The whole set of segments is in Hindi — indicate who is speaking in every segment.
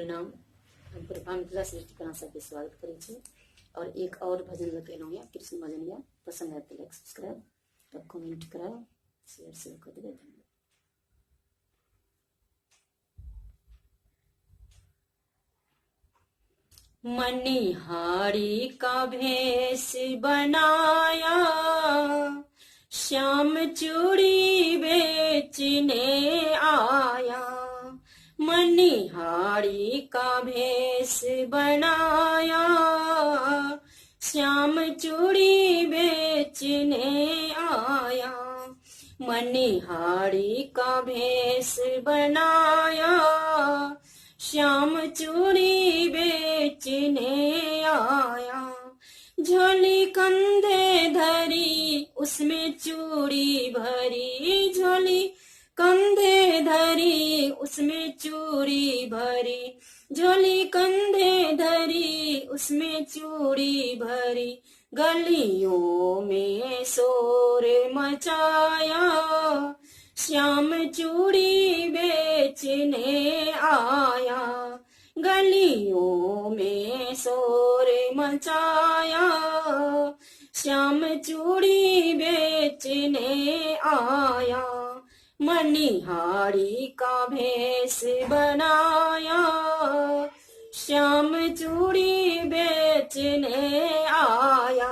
Speaker 1: नाम हम कृपा मिथिला सृष्टिकरण सबके स्वागत करे छे। और एक और भजन लखेलू या कृष्ण भजन या पसंद है तो लाइक सब्सक्राइब और कमेंट कराओ, शेयर कर देवे। मनिहारी का भेष बनाया, श्याम चूड़ी बेचने आया। मनिहारी का भेष बनाया, श्याम चूड़ी बेचने आया। मनिहारी का भेष बनाया, श्याम चूड़ी बेचने आया। झोली कंधे धरी उसमें चूड़ी भरी, झोली कंधे धरी उसमें चूड़ी भरी, झोली कंधे धरी उसमें चूड़ी भरी। गलियों में शोर मचाया, श्याम चूड़ी बेचने आया। गलियों में शोर मचाया, श्याम चूड़ी बेचने आया। मनिहारी का भेष बनाया, श्याम चूड़ी बेचने आया।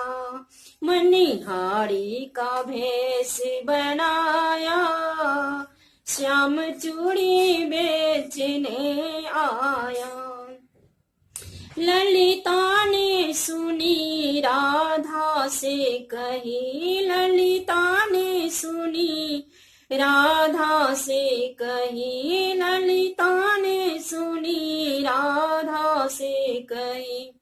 Speaker 1: मनिहारी का भेष बनाया, श्याम चूड़ी बेचने आया। ललिता ने सुनी राधा से कही, ललिता ने सुनी राधा से कही, ललिता ने सुनी राधा से कही।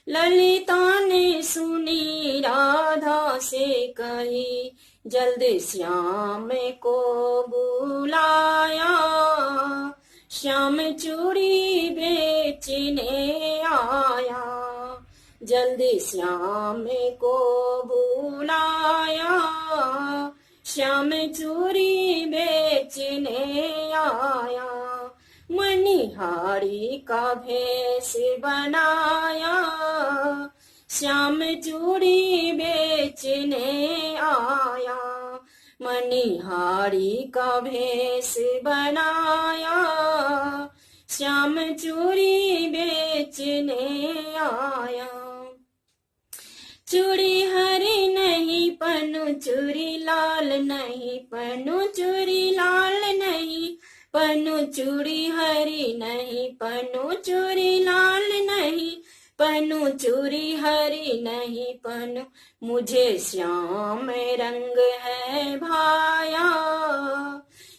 Speaker 1: ललिता ने सुनी राधा से कही, जल्द श्याम को बुलाया। श्याम चूड़ी बेचने आया, जल्दी श्याम को बुलाया। श्याम चूड़ी बेचने आया। मनिहारी का भेष बनाया, श्याम चूड़ी बेचने आया। मनिहारी का भेष बनाया, श्याम चूड़ी बेचने आया। चूड़ी हरी नहीं पनु चूड़ी लाल नहीं, पनु चूड़ी लाल नहीं, पनु चूड़ी हरी नहीं, पनु चूड़ी लाल नहीं, पनु चूड़ी हरी नहीं। पनु मुझे श्याम रंग है भाया,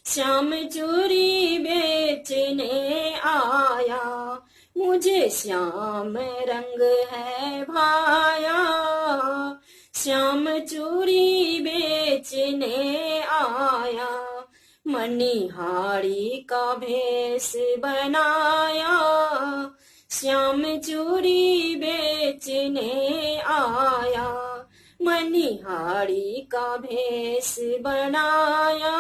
Speaker 1: श्याम चूड़ी बेचने आया। मुझे श्याम रंग है भाया, श्याम चूड़ी बेचने आया। मनिहारी का भेष बनाया, श्याम चूड़ी बेचने आया। मनिहारी का भेष बनाया,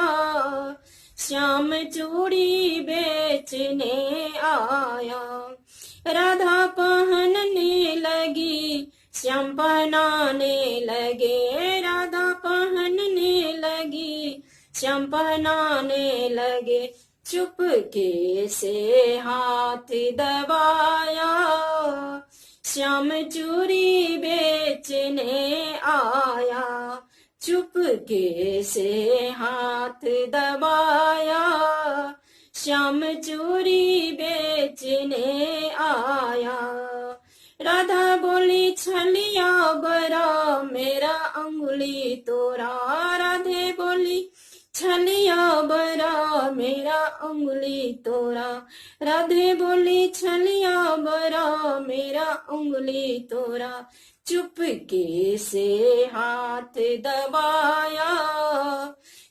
Speaker 1: श्याम चूड़ी बेचने आया। राधा पहनने लगी, श्याम पहनाने लगे, राधा पहनने लगी, श्याम पहनाने लगे। चुपके से हाथ दबाया, श्याम चूड़ी बेचने आया। चुपके से हाथ दबाया, श्याम चूड़ी बेचने आया। राधा बोली छलिया बरा मेरा अंगुली तोरा, राधे बोली छलिया बरा मेरा अंगुली तोरा। राधे बोली छलिया बरा मेरा अंगुली तोरा। चुपके से हाथ दबाया,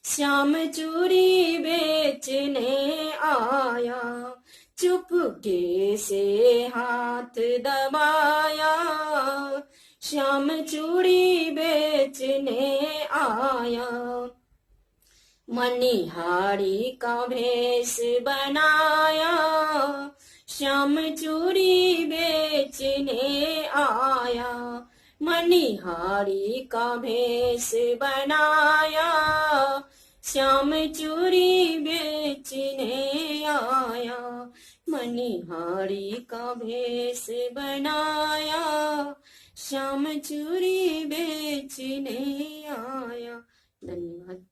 Speaker 1: श्याम चूड़ी बेचने आया। चुपके से हाथ दबाया, श्याम चूड़ी बेचने आया। मनिहारी का भेष बनाया, श्याम चूड़ी बेचने आया, मनिहारी का भेष बनाया। श्याम चूड़ी बेचने आया, मनिहारी का भेष बनाया। श्याम चूड़ी बेचने आया। धन्यवाद।